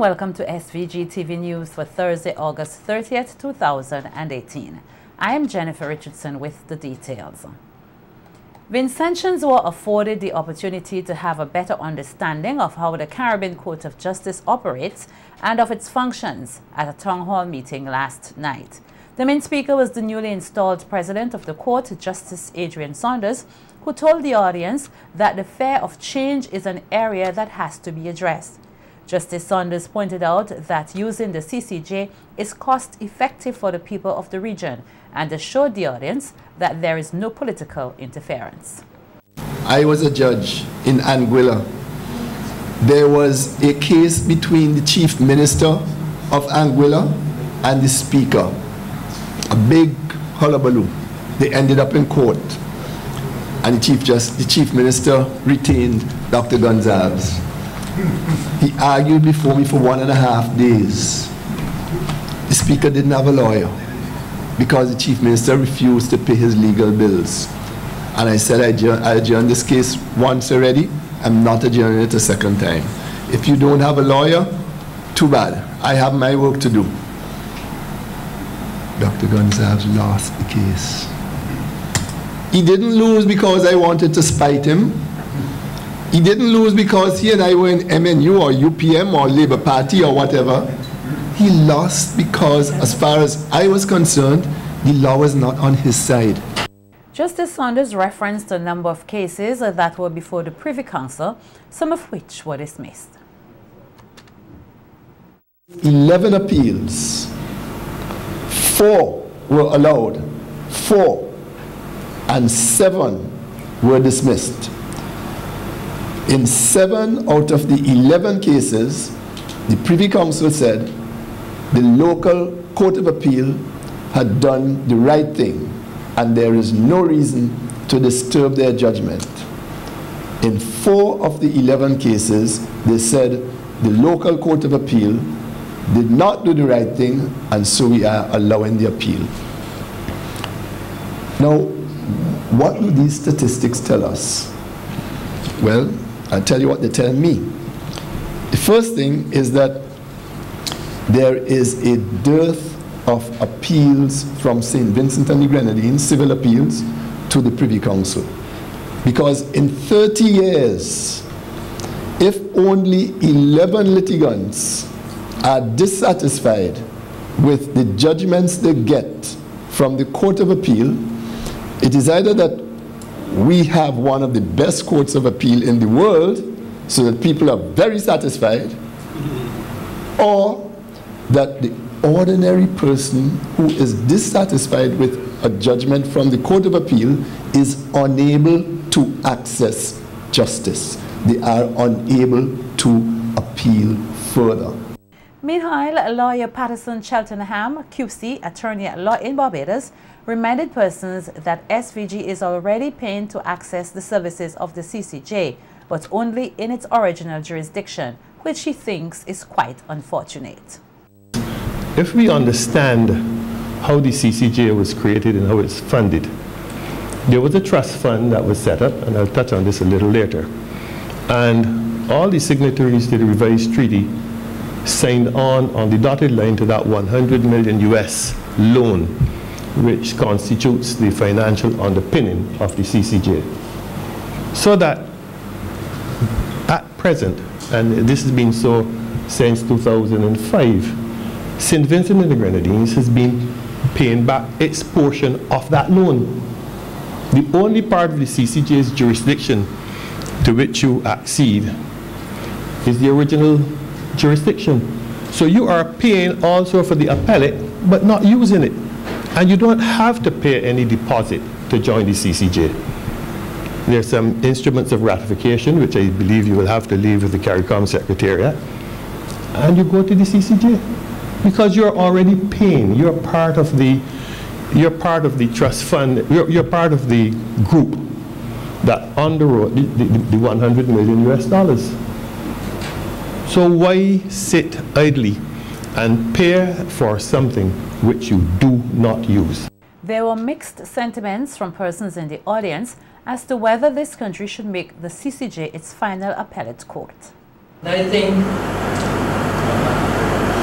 Welcome to SVG-TV News for Thursday, August 30th, 2018. I am Jennifer Richardson with the details. Vincentians were afforded the opportunity to have a better understanding of how the Caribbean Court of Justice operates and of its functions at a town hall meeting last night. The main speaker was the newly installed president of the court, Justice Adrian Saunders, who told the audience that the fear of change is an area that has to be addressed. Justice Saunders pointed out that using the CCJ is cost-effective for the people of the region and assured the audience that there is no political interference. I was a judge in Anguilla. There was a case between the chief minister of Anguilla and the speaker. A big hullabaloo. They ended up in court. And the chief minister retained Dr. Gonzalez. He argued before me for 1.5 days. The speaker didn't have a lawyer because the chief minister refused to pay his legal bills. And I said, I adjourned this case once already. I'm not adjourning it a second time. If you don't have a lawyer, too bad. I have my work to do. Dr. Gonzalez lost the case. He didn't lose because I wanted to spite him. He didn't lose because he and I were in MNU or UPM or Labour Party or whatever. He lost because, as far as I was concerned, the law was not on his side. Justice Saunders referenced a number of cases that were before the Privy Council, some of which were dismissed. 11 appeals. 4 were allowed. 4. And 7 were dismissed. In 7 out of the 11 cases, the Privy Council said the local Court of Appeal had done the right thing and there is no reason to disturb their judgment. In 4 of the 11 cases, they said the local Court of Appeal did not do the right thing and so we are allowing the appeal. Now, what do these statistics tell us? Well, I'll tell you what they tell me. The first thing is that there is a dearth of appeals from St. Vincent and the Grenadines, civil appeals, to the Privy Council. Because in 30 years, if only 11 litigants are dissatisfied with the judgments they get from the Court of Appeal, it is either that we have one of the best courts of appeal in the world, so that people are very satisfied, or that the ordinary person who is dissatisfied with a judgment from the Court of Appeal is unable to access justice. They are unable to appeal further. Meanwhile, lawyer Patterson Cheltenham, QC, attorney at law in Barbados, reminded persons that SVG is already paying to access the services of the CCJ, but only in its original jurisdiction, which he thinks is quite unfortunate. If we understand how the CCJ was created and how it's funded, there was a trust fund that was set up, and I'll touch on this a little later. And all the signatories to the revised treaty signed on the dotted line to that 100 million US loan, which constitutes the financial underpinning of the CCJ. So that at present, and this has been so since 2005, St. Vincent and the Grenadines has been paying back its portion of that loan. The only part of the CCJ's jurisdiction to which you accede is the original jurisdiction. So you are paying also for the appellate, but not using it. And you don't have to pay any deposit to join the CCJ. There's some instruments of ratification, which I believe you will have to leave with the CARICOM Secretariat, and you go to the CCJ because you're already paying. You're part of the trust fund. You're part of the group that underwrote the 100 million US dollars. So why sit idly and pay for something which you do not use? There were mixed sentiments from persons in the audience as to whether this country should make the CCJ its final appellate court. I think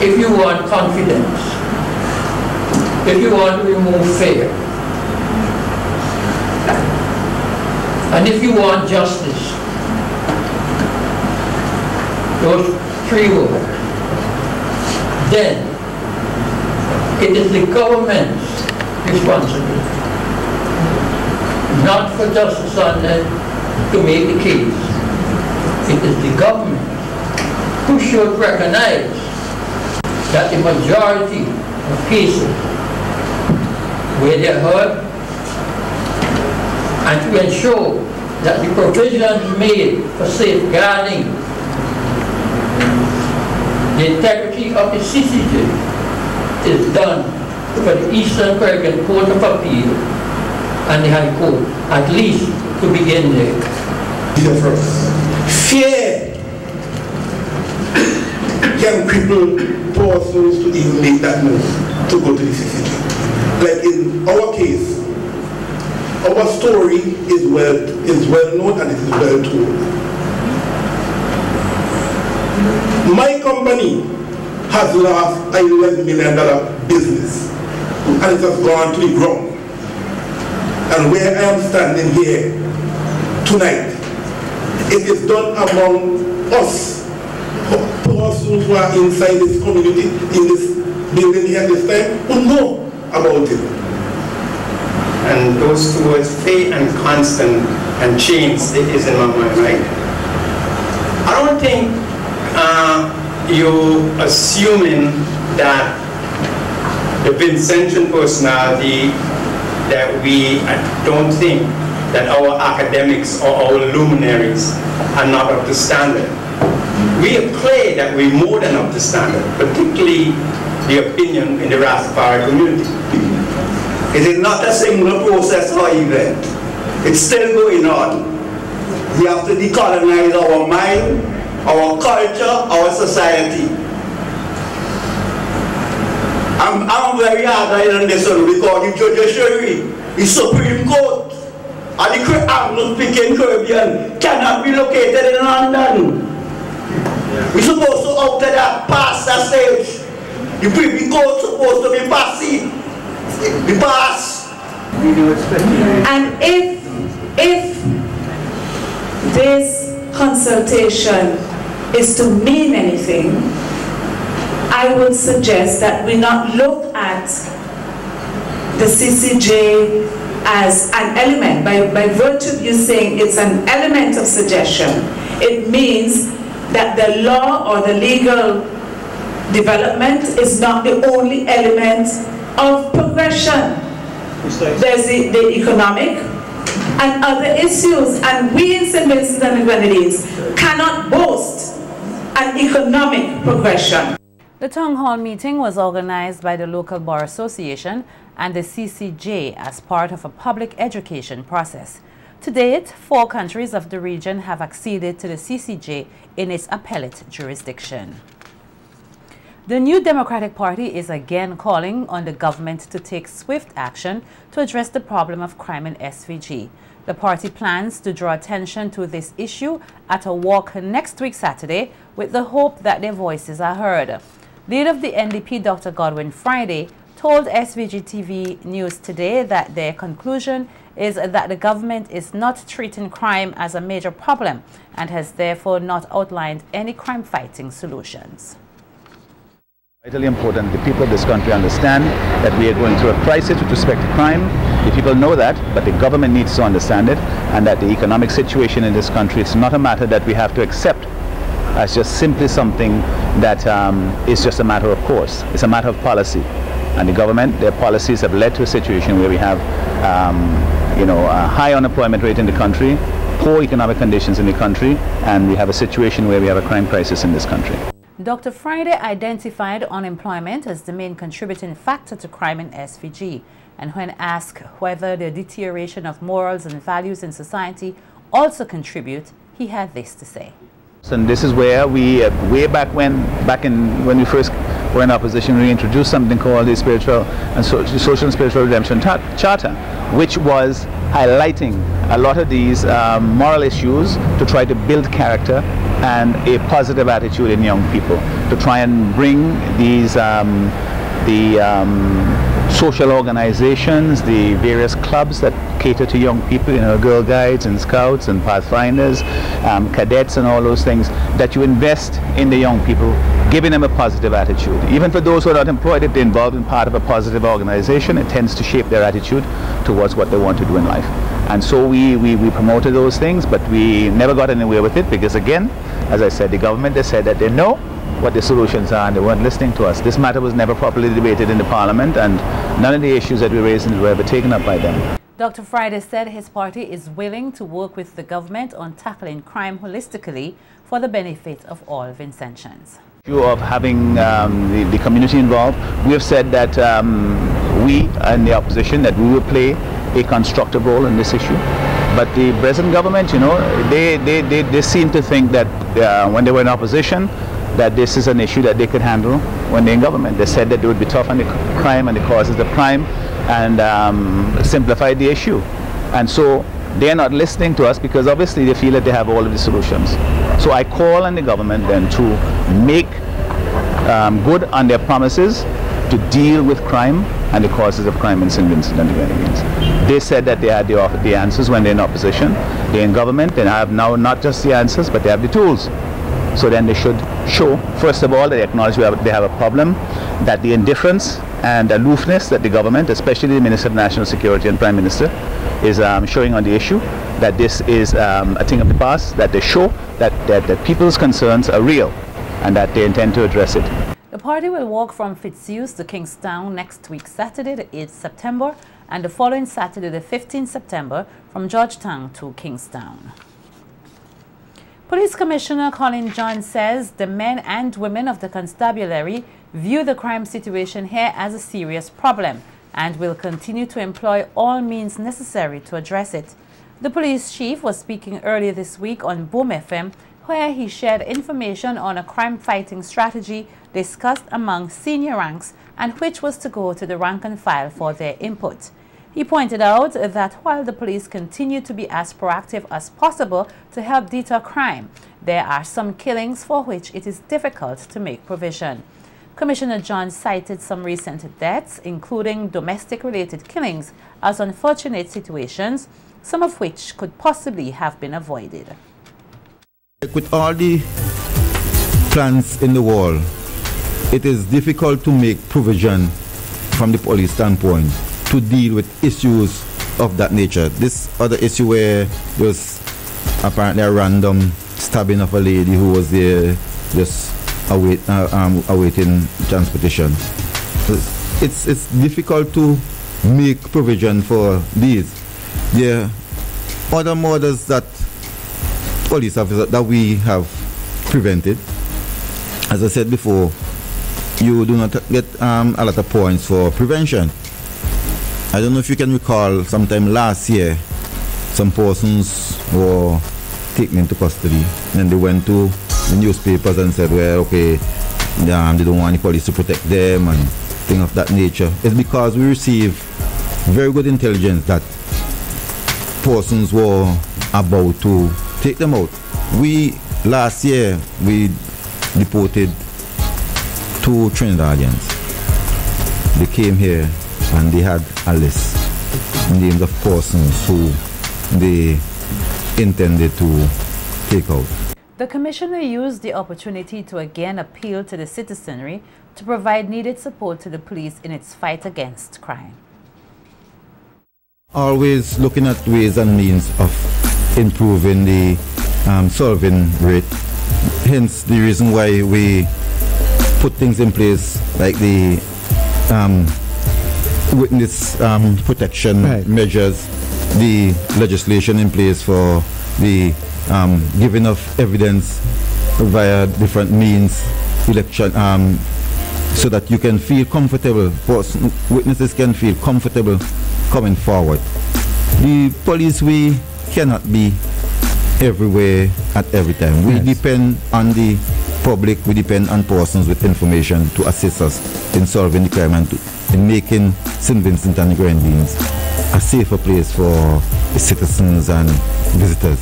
if you want confidence, if you want to remove fear, and if you want justice, those three words, then it is the government's responsibility, not for Justice Sunday to make the case. It is the government who should recognize that the majority of cases where they are heard, and to ensure that the provisions made for safeguarding the integrity of the CCJ is done for the Eastern Caribbean Court of Appeal and the High Court, at least to begin there. Fear can cripple persons to even make that move to go to the CCJ. Like in our case, our story is well known and it is well told. My company has lost a $11 million business and it has gone to the ground. And where I am standing here tonight, it is done among us, persons who are inside this community, in this building here at this time, who know about it. And those two words, faith and constant and change, is in my mind, right? I don't think you're assuming that the Vincentian personality, that I don't think that our academics or our luminaries are not up to standard. We are clear that we're more than up to standard, particularly the opinion in the Rastafari community. It is not a single process or event. It's still going on. We have to decolonize our mind, our culture, our society. I'm very hard on this one because the judiciary, the Supreme Court, and the Anglo-speaking Caribbean cannot be located in London. We're supposed to alter that, past that stage. The Supreme Court is supposed to be passive. The pass. And if this consultation is to mean anything, I would suggest that we not look at the CCJ as an element. By virtue of you saying it's an element of suggestion, it means that the law or the legal development is not the only element of progression. There's the economic and other issues, and we in St. Vincent and the Grenadines cannot boast an economic progression. The town hall meeting was organized by the local bar association and the CCJ as part of a public education process. To date, 4 countries of the region have acceded to the CCJ in its appellate jurisdiction. The New Democratic Party is again calling on the government to take swift action to address the problem of crime in SVG. The party plans to draw attention to this issue at a walk next week Saturday with the hope that their voices are heard. Leader of the NDP, Dr. Godwin Friday, told SVG-TV News today that their conclusion is that the government is not treating crime as a major problem and has therefore not outlined any crime-fighting solutions. Vitally important the people of this country understand that we are going through a crisis with respect to crime. The people know that, but the government needs to understand it, and that the economic situation in this country is not a matter that we have to accept as just simply something that is just a matter of course. It's a matter of policy, and the government, their policies have led to a situation where we have a high unemployment rate in the country, poor economic conditions in the country, and we have a situation where we have a crime crisis in this country. Dr. Friday identified unemployment as the main contributing factor to crime in SVG, and when asked whether the deterioration of morals and values in society also contribute, he had this to say. And this is where we, way back when we first were in opposition, we introduced something called the Social and Spiritual Redemption Charter, which was highlighting a lot of these moral issues to try to build character and a positive attitude in young people to try and bring these social organizations, the various clubs that cater to young people, you know, Girl Guides and Scouts and Pathfinders, cadets and all those things, that you invest in the young people, giving them a positive attitude. Even for those who are not employed, if they're involved in part of a positive organization, it tends to shape their attitude towards what they want to do in life. And so we promoted those things, but we never got anywhere with it because, again, as I said, the government, they said that they know what the solutions are and they weren't listening to us. This matter was never properly debated in the Parliament, and none of the issues that we raised were ever taken up by them. Dr. Friday said his party is willing to work with the government on tackling crime holistically for the benefit of all Vincentians. Of having the community involved, we have said that we and the opposition, that we will play a constructive role in this issue. But the present government, you know, they seem to think that when they were in opposition, that this is an issue that they could handle when they're in government. They said that they would be tough on the crime and the causes of crime and simplify the issue. And so they're not listening to us because obviously they feel that they have all of the solutions. So I call on the government then to make good on their promises to deal with crime and the causes of crime in St. Vincent and the Grenadines. They said that they had the answers when they're in opposition. They're in government, they have now not just the answers, but they have the tools. So then they should show, first of all, they acknowledge they have a problem, that the indifference and aloofness that the government, especially the Minister of National Security and Prime Minister, is showing on the issue, that this is a thing of the past, that they show that people's concerns are real and that they intend to address it. The party will walk from Fitzhugh to Kingstown next week, Saturday the 8th September, and the following Saturday the 15th September from Georgetown to Kingstown. Police Commissioner Colin John says the men and women of the constabulary view the crime situation here as a serious problem and will continue to employ all means necessary to address it. The police chief was speaking earlier this week on Boom FM, where he shared information on a crime-fighting strategy discussed among senior ranks and which was to go to the rank and file for their input. He pointed out that while the police continue to be as proactive as possible to help deter crime, there are some killings for which it is difficult to make provision. Commissioner John cited some recent deaths, including domestic-related killings, as unfortunate situations, some of which could possibly have been avoided. With all the plans in the world, it is difficult to make provision from the police standpoint to deal with issues of that nature. This other issue where there was apparently a random stabbing of a lady who was there just awaiting transportation. It's difficult to make provision for these. There are other murders that police officers that we have prevented. As I said before, you do not get a lot of points for prevention. I don't know if you can recall, sometime last year, some persons were taken into custody and they went to the newspapers and said, well, okay, they don't want the police to protect them and things of that nature. It's because we received very good intelligence that persons were about to take them out. Last year, we deported 2 Trinidadians. They came here and they had a list, names of persons who they intended to take out. The Commissioner used the opportunity to again appeal to the citizenry to provide needed support to the police in its fight against crime. Always looking at ways and means of improving the solving rate. Hence the reason why we put things in place like the witness protection measures, the legislation in place for the giving of evidence via different means, election, so that you can feel comfortable, witnesses can feel comfortable coming forward. The police, we cannot be everywhere at every time. We depend on the public, we depend on persons with information to assist us in solving the crime and in making St. Vincent and the Grenadines a safer place for the citizens and visitors.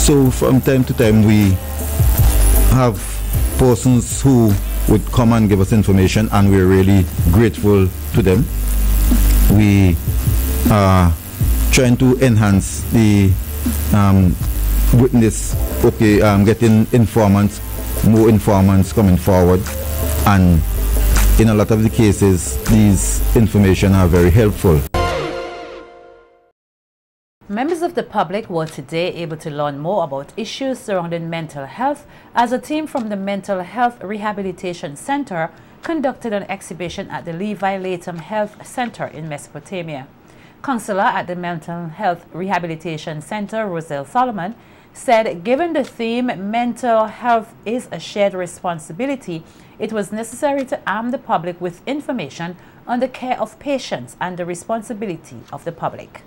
So from time to time we have persons who would come and give us information, and we're really grateful to them. We are trying to enhance the witness, getting informants, more informants coming forward, and in a lot of the cases, these information are very helpful. Members of the public were today able to learn more about issues surrounding mental health as a team from the Mental Health Rehabilitation Center conducted an exhibition at the Levi Latham Health Center in Mesopotamia. Counselor at the Mental Health Rehabilitation Center, Roselle Solomon, said given the theme mental health is a shared responsibility, it was necessary to arm the public with information on the care of patients and the responsibility of the public.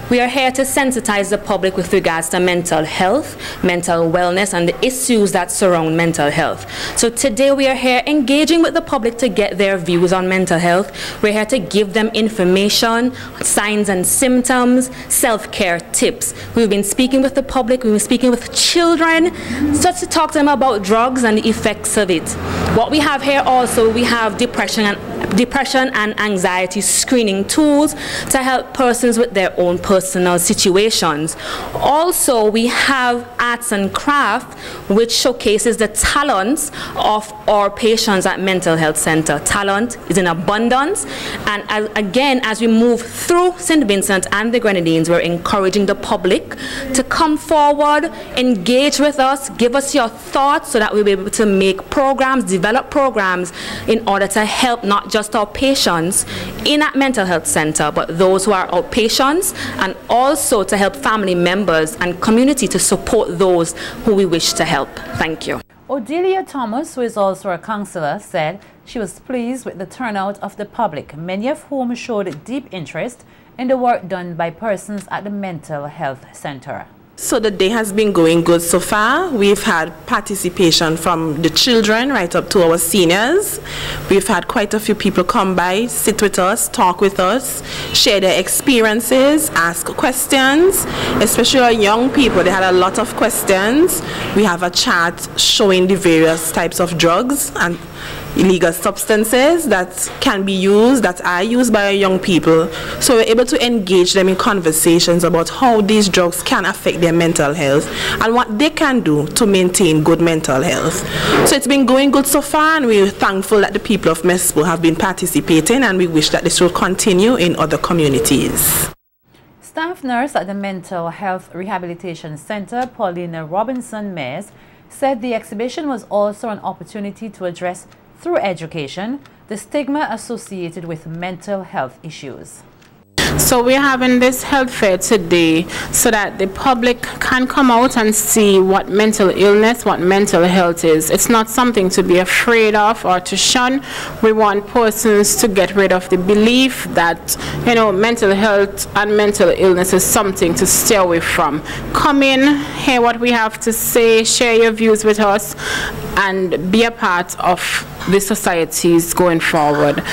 We are here to sensitize the public with regards to mental health, mental wellness, and the issues that surround mental health. So today we are here engaging with the public to get their views on mental health. We're here to give them information, signs and symptoms, self-care tips. We've been speaking with the public, we've been speaking with children, just to talk to them about drugs and the effects of it. What we have here also, we have depression and anxiety screening tools to help persons with their own personal situations. Also, we have arts and craft, which showcases the talents of our patients at Mental Health Center. Talent is in abundance, and again, as we move through St. Vincent and the Grenadines, we're encouraging the public to come forward, engage with us, give us your thoughts so that we'll be able to make programs, develop programs in order to help not just our patients in at Mental Health Center, but those who are outpatients, and also to help family members and community to support those who we wish to help. Thank you. Odelia Thomas, who is also a counselor, said she was pleased with the turnout of the public, many of whom showed deep interest in the work done by persons at the Mental Health Center. So the day has been going good so far. We've had participation from the children right up to our seniors. We've had quite a few people come by, sit with us, talk with us, share their experiences, ask questions, especially our young people. They had a lot of questions. We have a chart showing the various types of drugs and illegal substances that can be used, that are used by our young people. So we're able to engage them in conversations about how these drugs can affect their mental health and what they can do to maintain good mental health. So it's been going good so far, and we're thankful that the people of Mespo have been participating, and we wish that this will continue in other communities. Staff nurse at the Mental Health Rehabilitation Center, Paulina Robinson-Mays, said the exhibition was also an opportunity to address through education the stigma associated with mental health issues. So we're having this health fair today so that the public can come out and see what mental illness, what mental health is. It's not something to be afraid of or to shun. We want persons to get rid of the belief that, you know, mental health and mental illness is something to stay away from. Come in, hear what we have to say, share your views with us, and be a part of the societies going forward.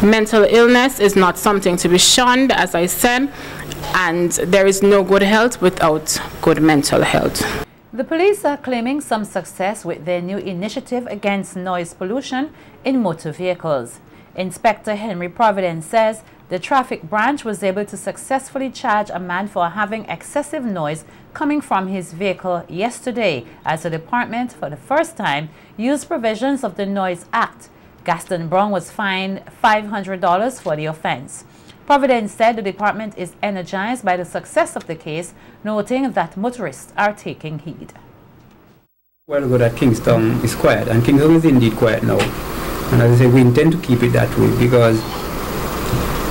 Mental illness is not something to be shunned, as I said, and there is no good health without good mental health. The police are claiming some success with their new initiative against noise pollution in motor vehicles. Inspector Henry Providence says the traffic branch was able to successfully charge a man for having excessive noise coming from his vehicle yesterday, as the department for the first time used provisions of the Noise Act. Gaston Brown was fined $500 for the offense. Providence said the department is energized by the success of the case, noting that motorists are taking heed. Well, good that Kingston is quiet, and Kingston is indeed quiet now. And as I say, we intend to keep it that way because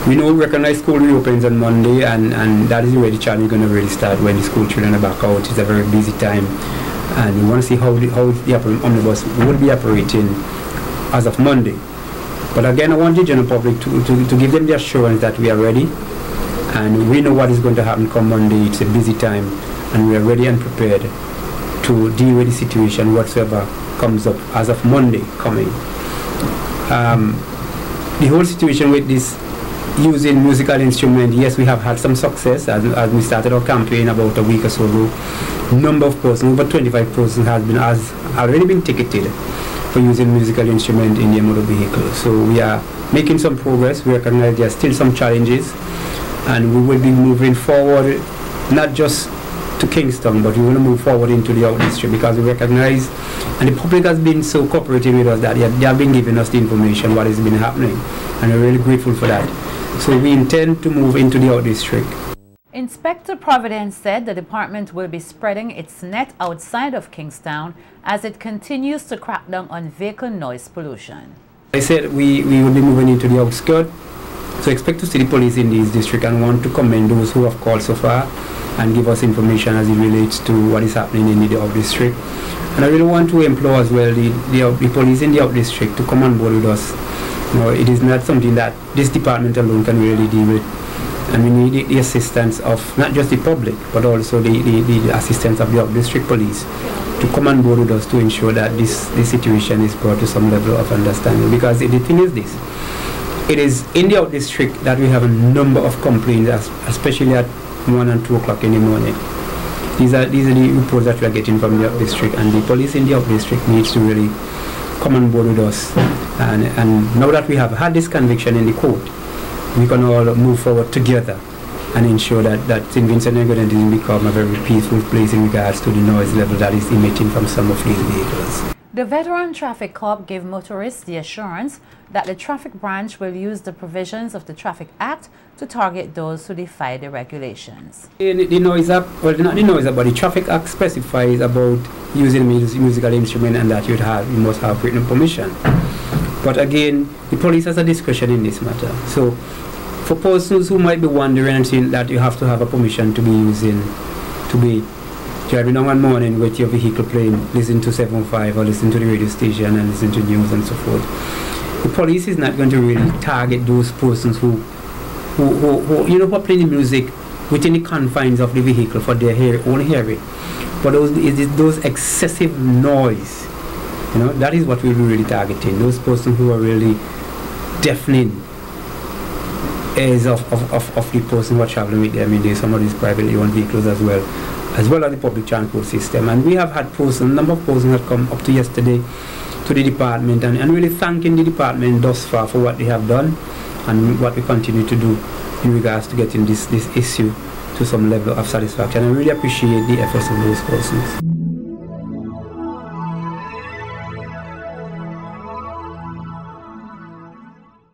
we know recognize school reopens on Monday, and that is where the challenge is going to really start when the school children are back out. It's a very busy time, and we want to see how the omnibus will be operating as of Monday. But again, I want the general public to give them the assurance that we are ready, and we know what is going to happen come Monday. It's a busy time, and we are ready and prepared to deal with the situation whatsoever comes up as of Monday coming. The whole situation with this using musical instruments, yes, we have had some success as we started our campaign about a week or so ago. Number of persons, over 25 persons has already been ticketed for using musical instrument in their motor vehicle. So we are making some progress. We recognize there are still some challenges, and we will be moving forward, not just to Kingston, but we want to move forward into the out district, because we recognize, and the public has been so cooperative with us that they have been giving us the information what has been happening, and we're really grateful for that. So we intend to move into the out district. Inspector Providence said the department will be spreading its net outside of Kingstown as it continues to crack down on vehicle noise pollution. I said we will be moving into the outskirts, so expect to see the police in this district, and want to commend those who have called so far and give us information as it relates to what is happening in the out district. And I really want to implore as well the police in the out district to come on board with us. You know, it is not something that this department alone can really deal with, and we need the assistance of not just the public, but also the assistance of the out district police to come on board with us to ensure that this situation is brought to some level of understanding. Because the thing is this, it is in the out district that we have a number of complaints, especially at 1 and 2 o'clock in the morning. These are the reports that we are getting from the out district, and the police in the out district needs to really come on board with us. And now that we have had this conviction in the court, we can all move forward together and ensure that St. Vincent and Grenadine become a very peaceful place in regards to the noise level that is emitting from some of these vehicles. The Veteran Traffic Corps gave motorists the assurance that the traffic branch will use the provisions of the Traffic Act to target those who defy the regulations. The Noise Act, well, not the Noise Act, but the Traffic Act specifies about using musical instrument, and that you must have written permission. But again, the police has a discretion in this matter. So for persons who might be wondering and saying that you have to have a permission to be driving on one morning with your vehicle playing, listen to 7.5 or listen to the radio station and listen to news and so forth, the police is not going to really target those persons who are playing the music within the confines of the vehicle for their own hearing. But those excessive noise, that is what we'll be really targeting. Those persons who are really deafening ears of the person who are traveling with them in some of these privately owned vehicles as well as the public transport system. And we have had a number of persons that come up to yesterday to the department and really thanking the department thus far for what they have done and what we continue to do in regards to getting this issue to some level of satisfaction. I really appreciate the efforts of those persons.